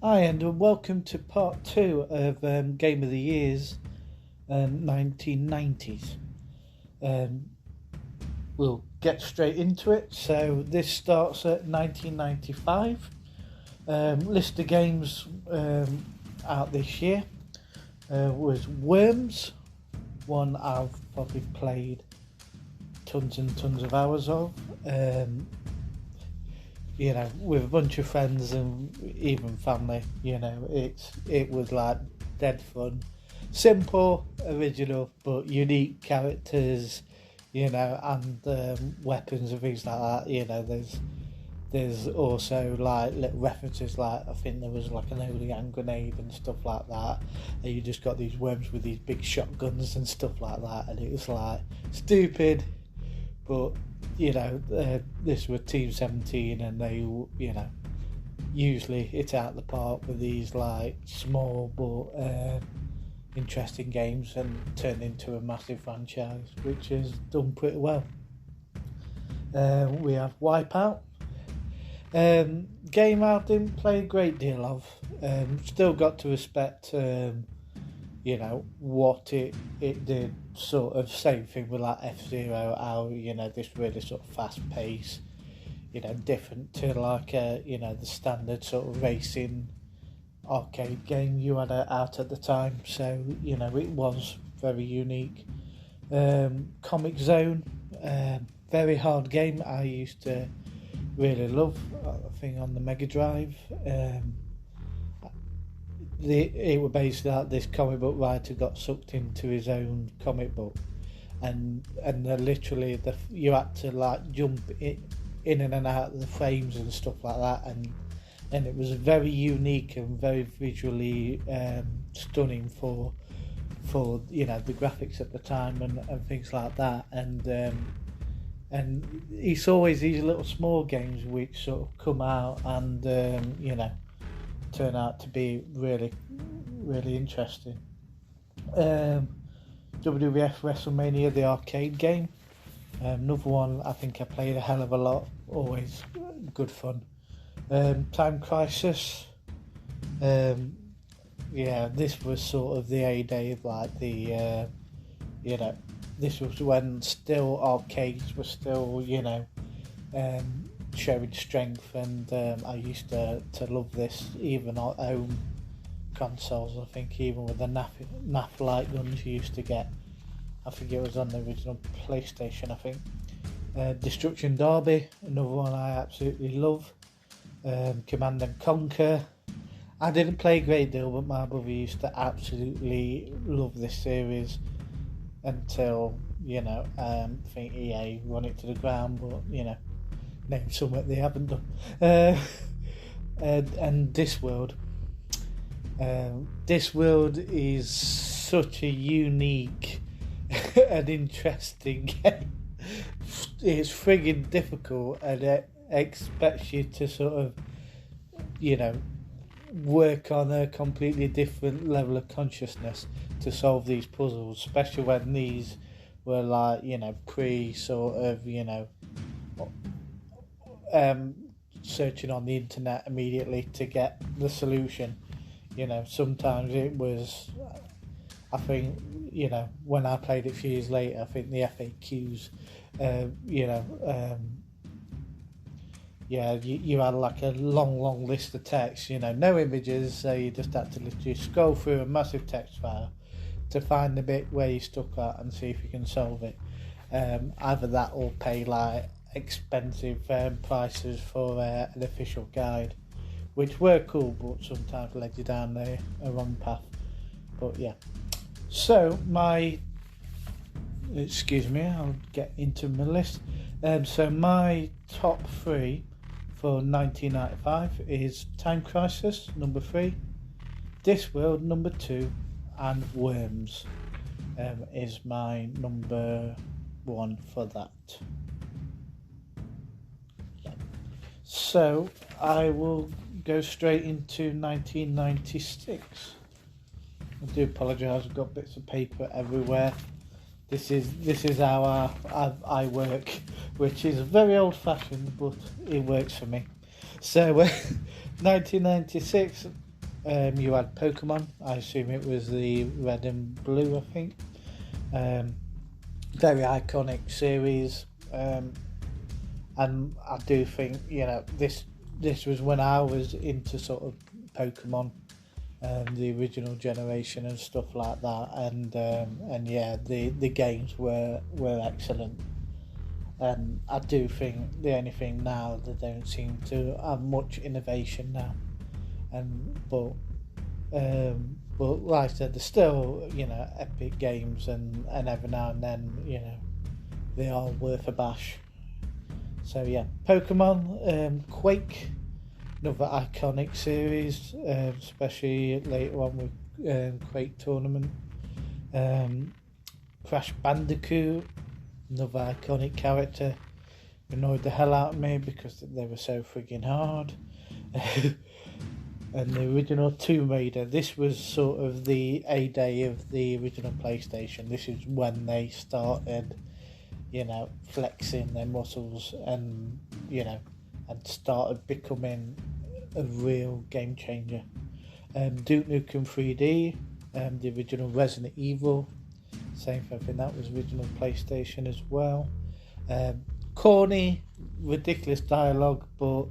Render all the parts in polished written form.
Hi, and welcome to part 2 of Game of the Year's 1990s. We'll get straight into it. So this starts at 1995. List of games out this year was Worms, one I've probably played tons and tons of hours of. With a bunch of friends and even family, it was like dead fun. Simple, original, but unique characters, and weapons and things like that. There's also like little references, like I think there was like an early hand grenade and stuff like that, and you just got these worms with these big shotguns and stuff like that, and it was like stupid, but this was Team 17, and they, usually hit out the park with these like small but interesting games and turned into a massive franchise, which has done pretty well. We have Wipeout, game I didn't play a great deal of. Still got to respect, what it did. Sort of same thing with like F-Zero, how this really sort of fast pace, different to like the standard sort of racing arcade game you had out at the time. So it was very unique. Comic Zone, very hard game I used to really love. I think on the Mega Drive. It was based out this comic book writer got sucked into his own comic book, and literally you had to like jump in and out of the frames and stuff like that, and it was very unique and very visually stunning for the graphics at the time and things like that, and it's always these little small games which sort of come out and turn out to be really, really interesting. WWF WrestleMania, the arcade game, another one I think I played a hell of a lot, always good fun. Time Crisis, this was sort of the heyday of like the, this was when still arcades were still, showing strength, and I used to love this even on home consoles. I think even with the NAF light guns you used to get, I think it was on the original PlayStation, I think. Destruction Derby, another one I absolutely love. Command and Conquer, I didn't play a great deal, but my brother used to absolutely love this series until I think EA run it to the ground, but name something they haven't done. And Discworld. Discworld is such a unique and interesting game. It's friggin' difficult, and it expects you to sort of, work on a completely different level of consciousness to solve these puzzles, especially when these were like, pre sort of, searching on the internet immediately to get the solution. Sometimes it was, I think, when I played it a few years later, I think the FAQs, you had like a long list of text, no images, so you just had to literally scroll through a massive text file to find the bit where you stuck at and see if you can solve it. Either that or pay like expensive prices for an official guide, which were cool but sometimes led you down a wrong path. But yeah, so I'll get into my list. So my top 3 for 1995 is Time Crisis number 3, Discworld number 2, and Worms is my number 1 for that. So I will go straight into 1996. I do apologise, I've got bits of paper everywhere. This is how I work, which is very old fashioned, but it works for me. So 1996, you had Pokemon. I assume it was the red and blue, I think. Very iconic series, and I do think, you know, this was when I was into sort of Pokemon, the original generation and stuff like that, and yeah, the games were excellent. And I do think the only thing now, they don't seem to have much innovation now, but like I said, there's still, you know, epic games, and every now and then, you know, they are worth a bash. So yeah, Pokemon, Quake, another iconic series, especially later on with Quake Tournament. Crash Bandicoot, another iconic character, annoyed the hell out of me because they were so friggin' hard. And the original Tomb Raider, this was sort of the A-day of the original PlayStation. This is when they started, you know, flexing their muscles, and, you know, and started becoming a real game changer. Duke Nukem 3D, the original Resident Evil, same thing, I think that was original PlayStation as well. Corny, ridiculous dialogue, but,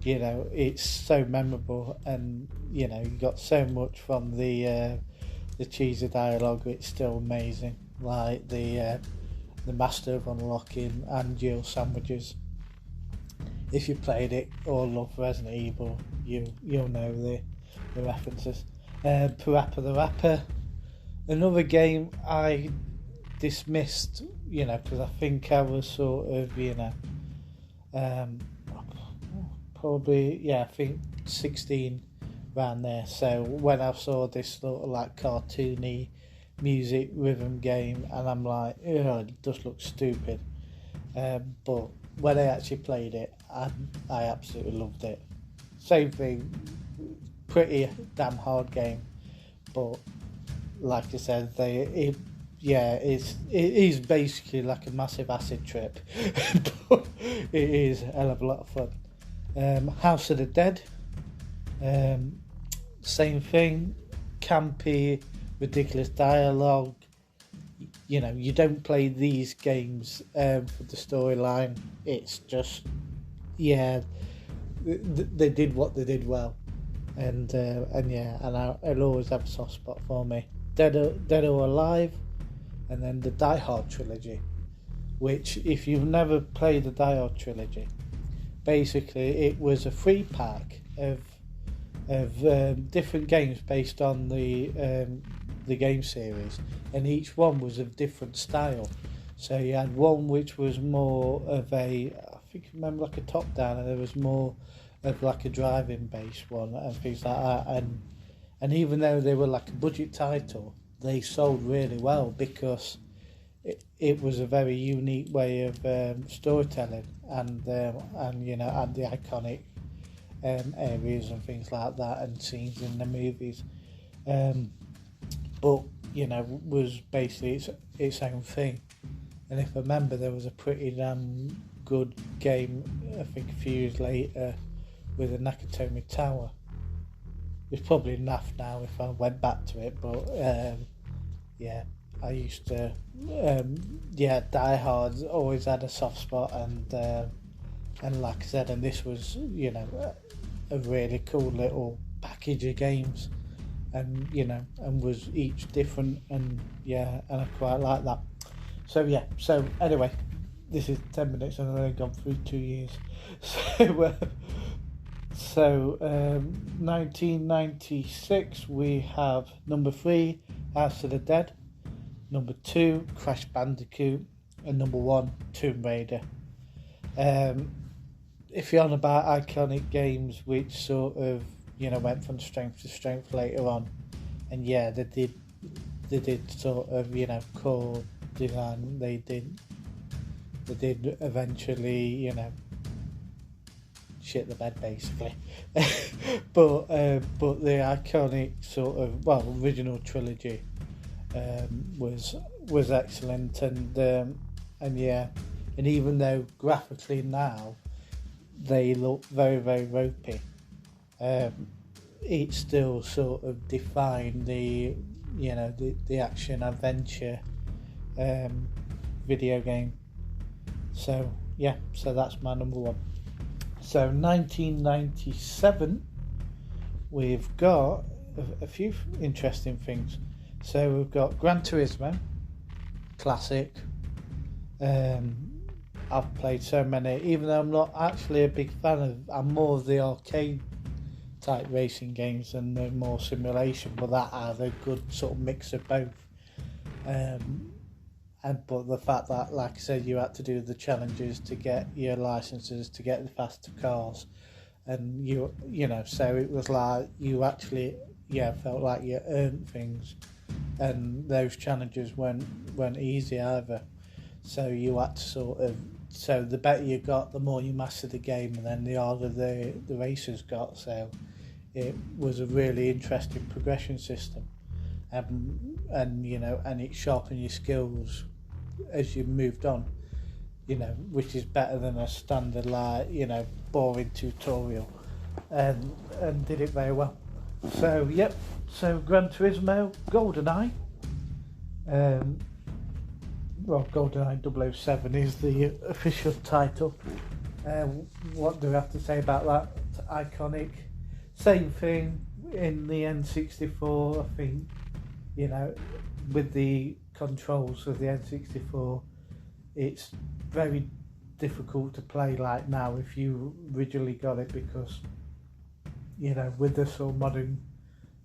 you know, it's so memorable, and, you know, you got so much from the cheesy dialogue. It's still amazing, like the Master of Unlocking and Jill sandwiches. If you played it or love Resident Evil, you'll know the references. Parappa the Rapper, another game I dismissed, you know, because I think I was sort of, you know, probably, yeah, I think 16 around there. So when I saw this sort of like cartoony music rhythm game, and I'm like, oh, it does look stupid. But when I actually played it, I absolutely loved it. Same thing, pretty damn hard game, but like I said, it is basically like a massive acid trip, but it is a hell of a lot of fun. House of the Dead, same thing, campy, ridiculous dialogue. You know, you don't play these games for the storyline. It's just, yeah, they did what they did well, and yeah, and I'll always have a soft spot for me. Dead or Alive, and then the Die Hard trilogy, which, if you've never played the Die Hard trilogy, basically it was a 3-pack of different games based on the game series, and each one was of different style. So you had one which was more of a, I think I remember, like a top down, and there was more of like a driving based one and things like that, and even though they were like a budget title, they sold really well because it was a very unique way of storytelling, and you know, and the iconic areas and things like that, and scenes in the movies, but, you know, was basically its own thing. And if I remember, there was a pretty damn good game, I think a few years later, with a Nakatomi Tower. It's probably enough now if I went back to it, but yeah, I used to, Die Hard always had a soft spot, and like I said, and this was, you know, a really cool little package of games, and, you know, and was each different, and yeah, and I quite like that. So yeah, so anyway, this is 10 minutes and I've only gone through 2 years. So 1996 we have number 3, House of the Dead, number 2, Crash Bandicoot, and number 1, Tomb Raider. If you're on about iconic games which sort of, you know, went from strength to strength later on, and yeah, they did sort of, you know, core design, they did eventually, you know, shit the bed basically. but the iconic sort of, well, original trilogy was excellent, and yeah, and even though graphically now they look very, very ropey, it still sort of defined the, the action adventure video game. So yeah, so that's my number one. So 1997, we've got a few interesting things. So we've got Gran Turismo, classic. I've played so many, even though I'm not actually a big fan of, I'm more of the arcade type racing games than the more simulation, but that had a good sort of mix of both. But the fact that, like I said, you had to do the challenges to get your licenses to get the faster cars, and so it was like you actually felt like you earned things, and those challenges weren't easy either. So you had to so the better you got, the more you mastered the game, and then the harder the racers got. So it was a really interesting progression system, and it sharpened your skills as you moved on, which is better than a standard boring tutorial, and did it very well. So so Gran Turismo, GoldenEye. GoldenEye 007 is the official title. What do we have to say about that? It's iconic. Same thing in the N64, I think, with the controls of the N64, it's very difficult to play like now if you originally got it, because, with the sort of modern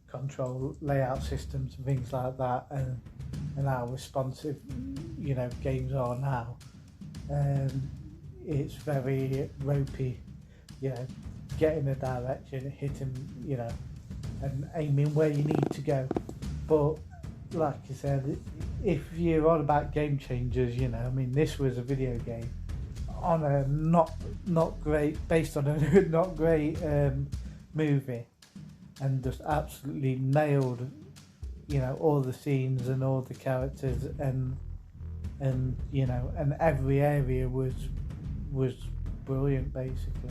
control layout systems and things like that, and how responsive games are now, it's very ropey, getting a direction, hitting, and aiming where you need to go. But like I said, if you're on about game changers, this was a video game on a not great, based on a not great movie, and just absolutely nailed all the scenes and all the characters, and every area was brilliant, basically.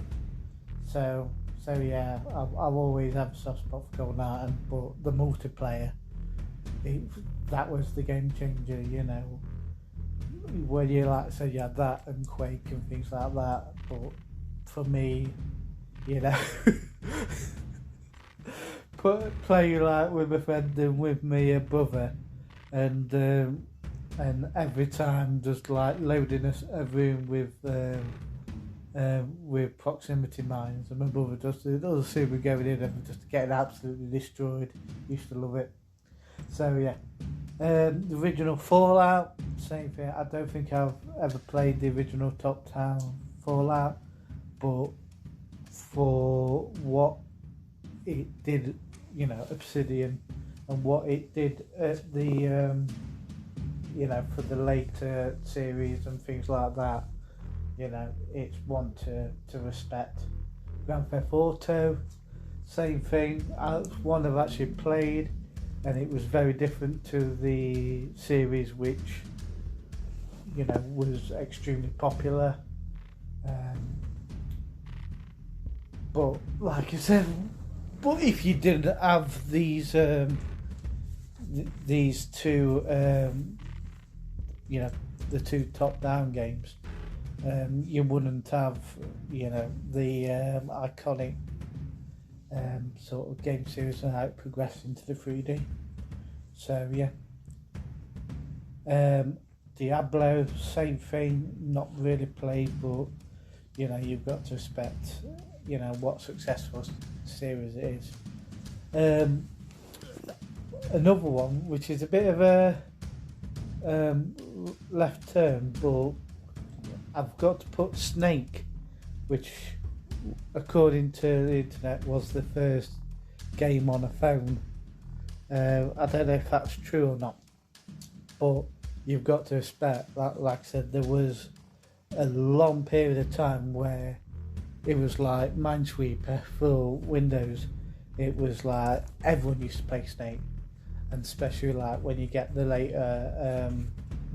So yeah, I've always had a soft spot for GoldenEye, but the multiplayer, that was the game changer, where you, like I said, you had that and Quake and things like that. But for me, play like with a friend and with my brother, and every time just like loading a room with proximity mines, and my brother doesn't see me going in and just getting absolutely destroyed. Used to love it. So yeah, the original Fallout, same thing. I don't think I've ever played the original Top Down Fallout, but for what it did, Obsidian, and what it did at the for the later series and things like that, it's one to respect. Grand Theft Auto, same thing. One I've actually played, and it was very different to the series, which was extremely popular. But like I said, if you didn't have these two, the two top-down games, you wouldn't have, the iconic sort of game series and how it progressed into the 3D. So yeah. Diablo, same thing, not really played, but you've got to respect what successful series it is. Another one which is a bit of a left turn, but I've got to put Snake, which according to the internet was the first game on a phone. I don't know if that's true or not, but you've got to respect that. Like I said, there was a long period of time where it was like Minesweeper for Windows. It was like everyone used to play Snake, and especially like when you get the later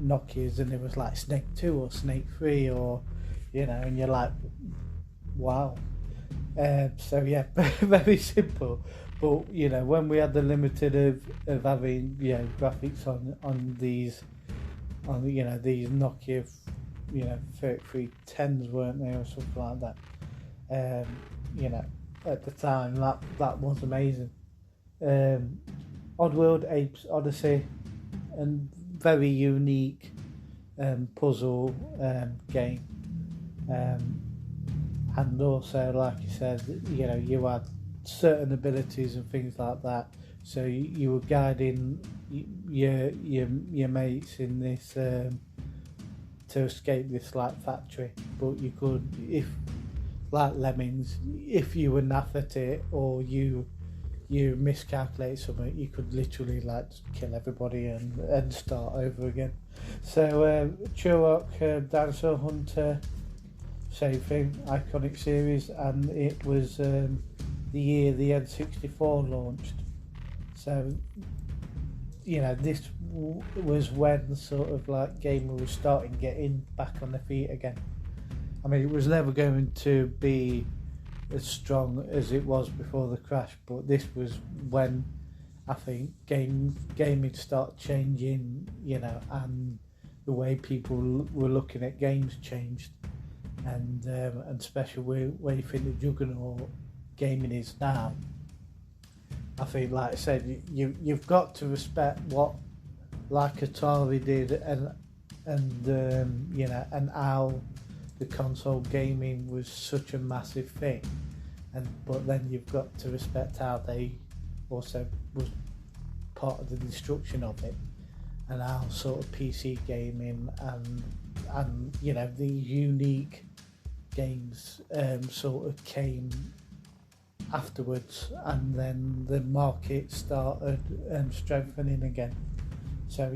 Nokias, and it was like Snake 2 or Snake 3, or and you're like, wow. So yeah, very simple, But you know, when we had the limited of having graphics on these these Nokia 3310s, weren't they, or something like that. You know, at the time that was amazing. Oddworld Apes Odyssey, and very unique puzzle game. And also, like you said, you had certain abilities and things like that. So you were guiding your mates in this to escape this like factory, but you could, if like lemmings, if you were naff at it or you miscalculate something, you could literally like just kill everybody and start over again. So Turok Dinosaur Hunter, same thing, iconic series, and it was the year the N64 launched. So this was when sort of like gaming was starting getting back on their feet again. I mean, it was never going to be as strong as it was before the crash, but this was when I think gaming started changing, and the way people were looking at games changed, and especially where you think the juggernaut gaming is now. I think, like I said, you've got to respect what like Atari did, and how the console gaming was such a massive thing, but then you've got to respect how they also was part of the destruction of it, and how sort of PC gaming and the unique games sort of came afterwards, and then the market started strengthening again. So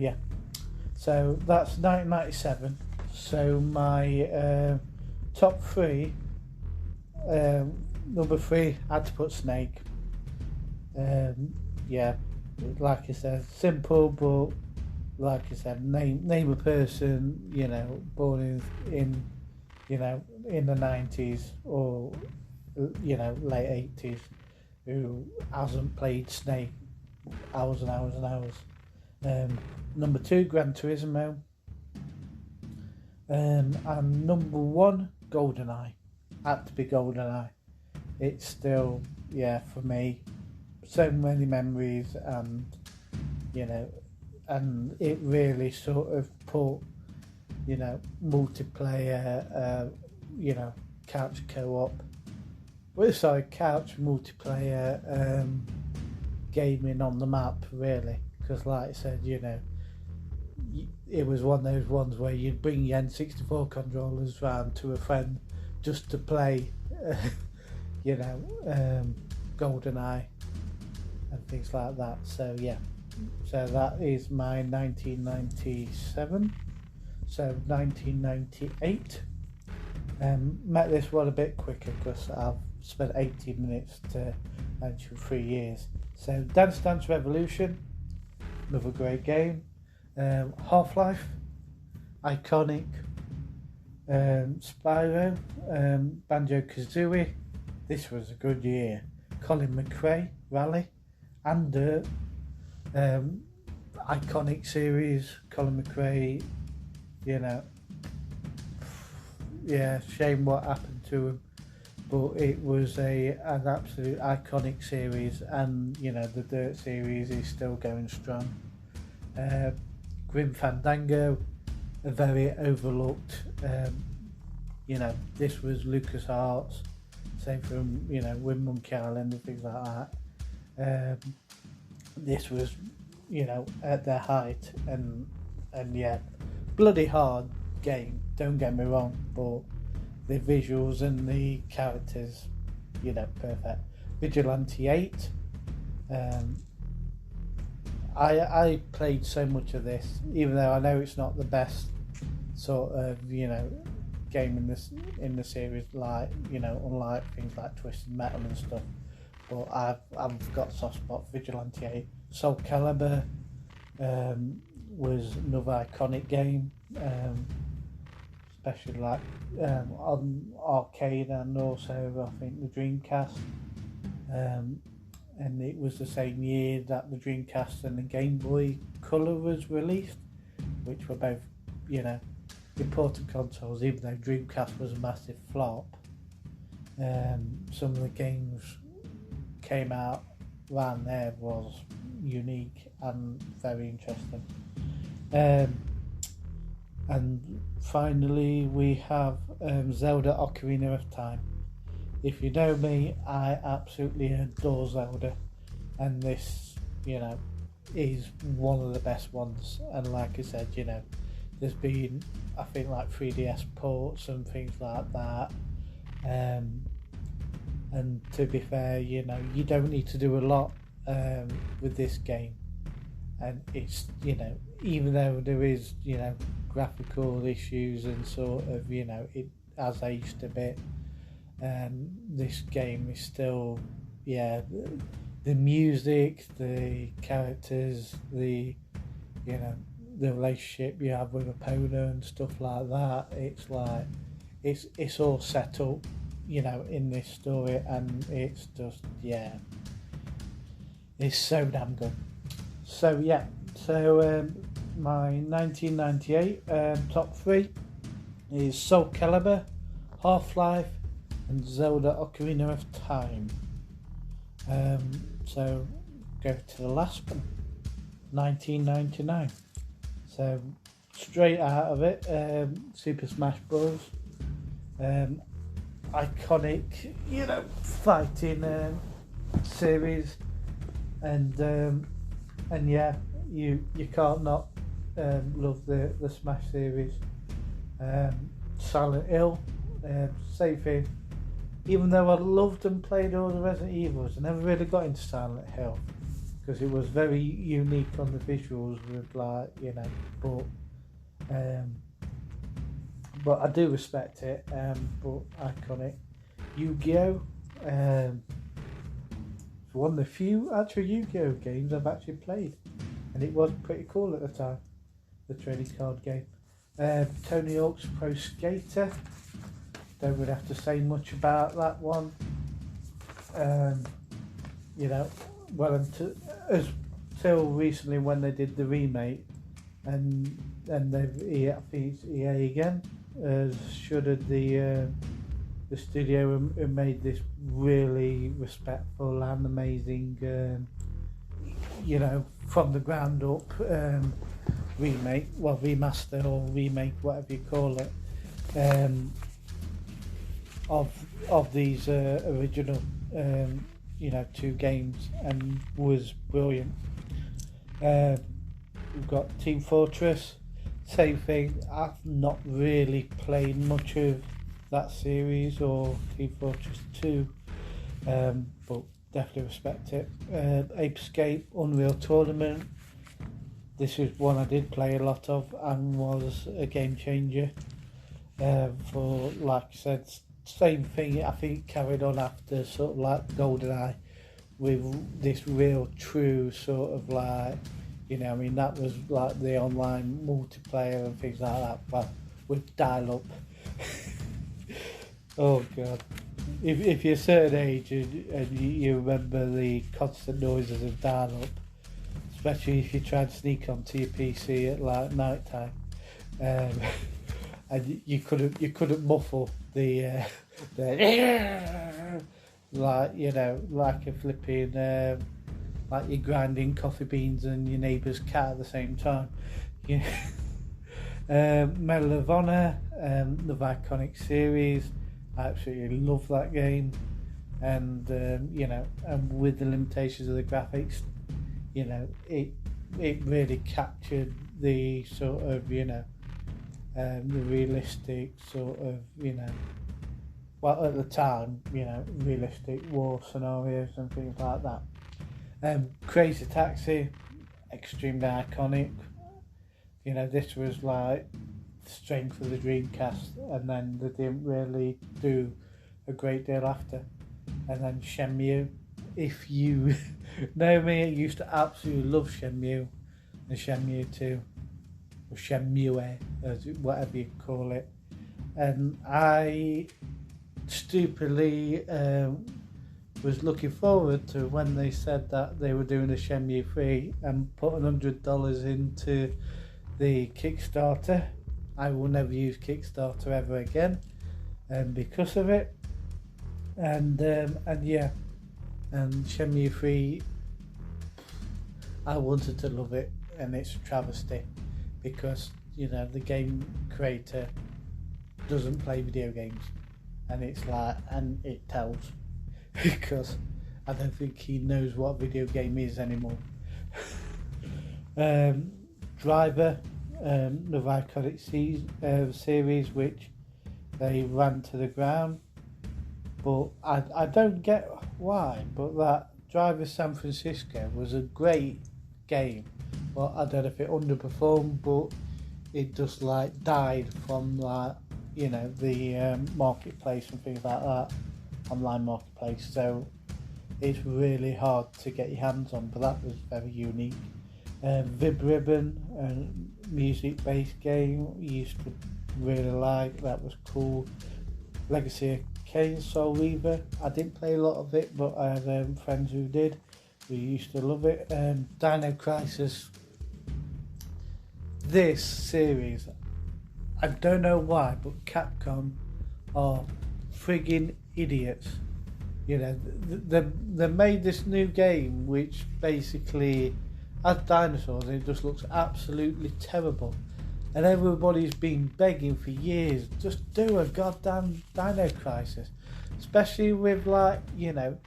that's 1997. So my top three, number three, I had to put Snake. Like I said, simple, but like I said, name a person, born in in the 90s or late 80s who hasn't played Snake hours and hours and hours. Number two, Gran Turismo. And number one, GoldenEye. Had to be GoldenEye. It's still, for me, so many memories, and and it really sort of put, multiplayer, couch co-op. Couch multiplayer gaming on the map, really, because like I said, it was one of those ones where you'd bring your N64 controllers round to a friend just to play, GoldenEye and things like that. So so that is my 1997. So 1998. Met this one a bit quicker because I've spent 18 minutes to mention 3 years. So Dance Dance Revolution, another great game. Half-Life, iconic. Spyro, Banjo-Kazooie, this was a good year. Colin McRae, Rally, and Dirt, iconic series. Colin McRae, shame what happened to him, but it was an absolute iconic series, and the Dirt series is still going strong. Grim Fandango, a very overlooked, this was LucasArts, same from with Monkey Island and things like that. This was at their height, and bloody hard game, don't get me wrong, but the visuals and the characters, perfect. Vigilante 8. I played so much of this, even though I know it's not the best sort of game in the series, like unlike things like Twisted Metal and stuff. But I've got a soft spot for Vigilante 8. Soul Calibur was another iconic game, especially like on arcade and also I think the Dreamcast. and it was the same year that the Dreamcast and the Game Boy Color was released, which were both, you know, important consoles, even though Dreamcast was a massive flop. Some of the games came out around there was unique and very interesting. And finally we have Zelda Ocarina of Time. If you know me, I absolutely adore Zelda, and this, you know, is one of the best ones. And like I said, you know, there's been, I think, like 3DS ports and things like that. And to be fair, you know, you don't need to do a lot with this game. And it's, you know, even though there is, you know, graphical issues and sort of, you know, it has aged a bit, this game is still, yeah, the music, the characters, the, you know, the relationship you have with Epona and stuff like that. It's like, it's all set up, you know, in this story, and it's just, yeah, it's so damn good. So yeah, so my 1998 top 3 is Soul Calibur, Half-Life, and Zelda Ocarina of Time. So go to the last one, 1999. So straight out of it, Super Smash Bros. Iconic, you know, fighting series, and yeah, you can't not love the Smash series. Silent Hill, same thing. Even though I loved and played all the Resident Evils, I never really got into Silent Hill because it was very unique on the visuals with, like, you know, but I do respect it. But iconic. Yu-Gi-Oh! It's one of the few actual Yu-Gi-Oh! Games I've actually played, and it was pretty cool at the time, the trading card game. Tony Hawk's Pro Skater. Don't really have to say much about that one. You know, well, until recently when they did the remake, and they've, I think it's EA again, shuddered the studio and made this really respectful and amazing, you know, from the ground up remake, well, remaster or remake, whatever you call it, of these original, you know, 2 games, and was brilliant. We've got Team Fortress, same thing. I've not really played much of that series or Team Fortress 2, but definitely respect it. Ape Escape, Unreal Tournament. This is one I did play a lot of and was a game changer. For, like I said, same thing, I think carried on after sort of like GoldenEye, with this real true sort of, like, you know, I mean, that was like the online multiplayer and things like that, but with dial-up. Oh god, if you're a certain age and you remember the constant noises of dial-up, especially if you try and sneak onto your PC at like night time, and you couldn't muffle the like, you know, like a flipping like you're grinding coffee beans and your neighbour's cat at the same time. Yeah. Medal of Honor, the iconic series. I absolutely love that game, and you know, and with the limitations of the graphics, you know, it really captured the sort of, you know, the realistic sort of, you know, well, at the time, you know, realistic war scenarios and things like that. Crazy Taxi, extremely iconic. You know, this was like the strength of the Dreamcast, and then they didn't really do a great deal after. And then Shenmue, if you know me, I used to absolutely love Shenmue and Shenmue 2, or Shenmue, as whatever you call it. And I stupidly was looking forward to when they said that they were doing a Shenmue 3 and put $100 into the Kickstarter. I will never use Kickstarter ever again, because of it. And yeah, and Shenmue 3, I wanted to love it, and it's a travesty because, you know, the game creator doesn't play video games, and it's like, and it tells because I don't think he knows what a video game is anymore. Driver, the iconic series which they ran to the ground, but I don't get why, but that Driver San Francisco was a great game, but I don't know if it underperformed, but it just like died from like, you know, the marketplace and things like that, online marketplace, so it's really hard to get your hands on, but that was very unique. Vib Ribbon, a music based game used to really like, that was cool. Legacy of Kain Soul Reaver, I didn't play a lot of it, but I have friends who did, who used to love it. Dino Crisis, this series, I don't know why, but Capcom are friggin' idiots. You know, they made this new game which basically has dinosaurs and it just looks absolutely terrible. And everybody's been begging for years, just do a goddamn Dino Crisis. Especially with, like, you know,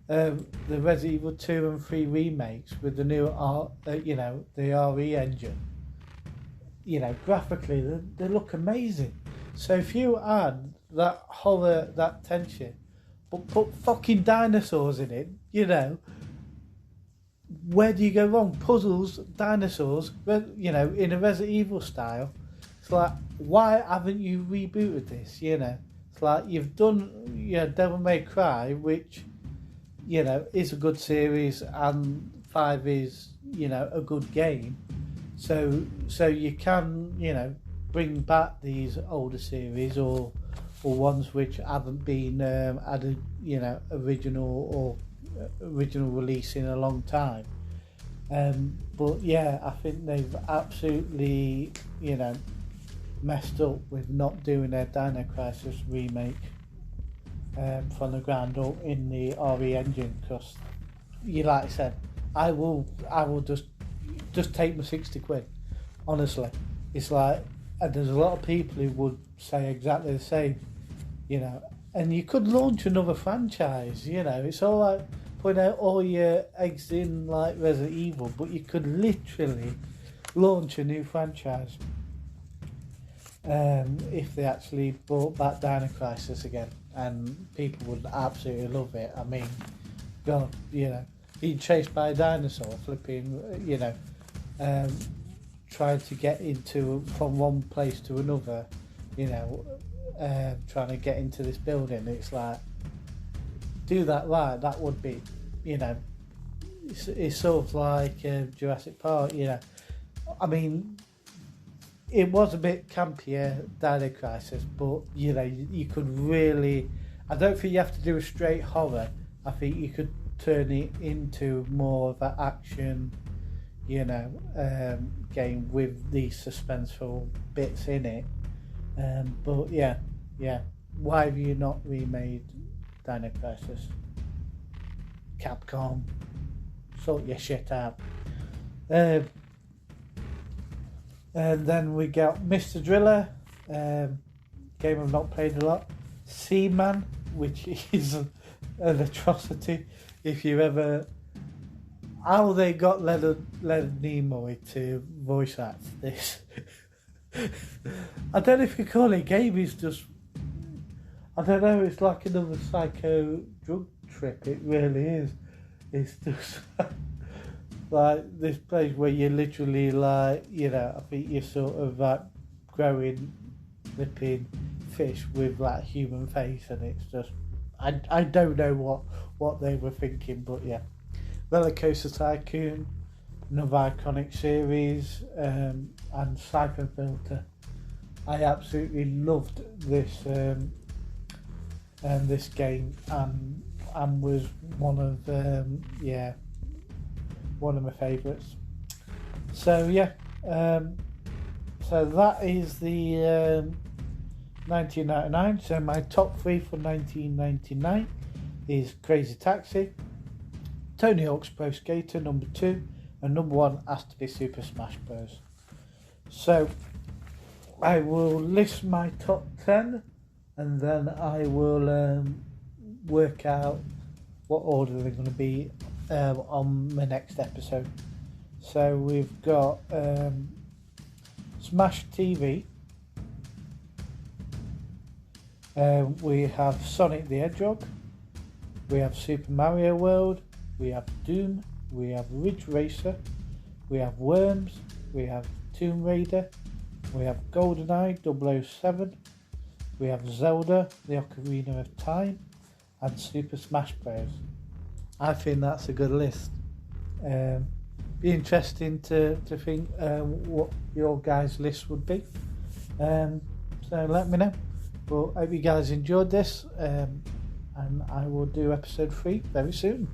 the Resident Evil 2 and 3 remakes with the new you know, the RE engine. You know, graphically they look amazing. So if you add that horror, that tension, but put fucking dinosaurs in it, you know, where do you go wrong? Puzzles, dinosaurs, you know, in a Resident Evil style. It's like, why haven't you rebooted this? You know, it's like you've done, you know, Devil May Cry, which, you know, is a good series, and 5 is, you know, a good game. So you can, you know, bring back these older series or ones which haven't been added, you know, original release in a long time. But yeah, I think they've absolutely, you know, messed up with not doing their Dino Crisis remake from the ground up in the RE engine, because, you like I said, I will just take my 60 quid. Honestly, it's like, and there's a lot of people who would say exactly the same, you know. And you could launch another franchise, you know. It's all right putting out all your eggs in like Resident Evil, but you could literally launch a new franchise if they actually brought back Dino Crisis again, and people would absolutely love it. I mean, God, you know, being chased by a dinosaur, flipping, you know, trying to get from one place to another, you know, trying to get into this building. It's like, do that right, that would be, you know, it's sort of like Jurassic Park, you know. I mean, it was a bit campier, Dino Crisis, but, you know, you could really, I don't think you have to do a straight horror. I think you could turn it into more of an action, you know, game with the suspenseful bits in it. But yeah, why have you not remade Dino Crisis? Capcom, sort your shit out. And then we got Mr. Driller, game I've not played a lot. Seaman, which is an atrocity. If you ever, how they got Leonard Nimoy to voice act this. I don't know if you call it a game, it's just, I don't know, it's like another psycho drug trip, it really is. It's just like this place where you literally, like, you know, I think you're sort of like growing, flipping fish with like human face, and it's just, I don't know what they were thinking, but yeah. Roller Coaster Tycoon, another iconic series, and Siphon Filter. I absolutely loved this this game, and and was one of one of my favourites. So yeah, so that is the 1999. So my top 3 for 1999 is Crazy Taxi, Tony Hawk's Pro Skater number 2, and number 1 has to be Super Smash Bros. So I will list my top 10 and then I will work out what order they're going to be on my next episode. So we've got Smash TV, we have Sonic the Hedgehog, we have Super Mario World, we have Doom, we have Ridge Racer, we have Worms, we have Tomb Raider, we have GoldenEye 007, we have Zelda, the Ocarina of Time, and Super Smash Bros. I think that's a good list. Be interesting to think what your guys' list would be. So let me know. But I hope you guys enjoyed this, and I will do episode 3 very soon.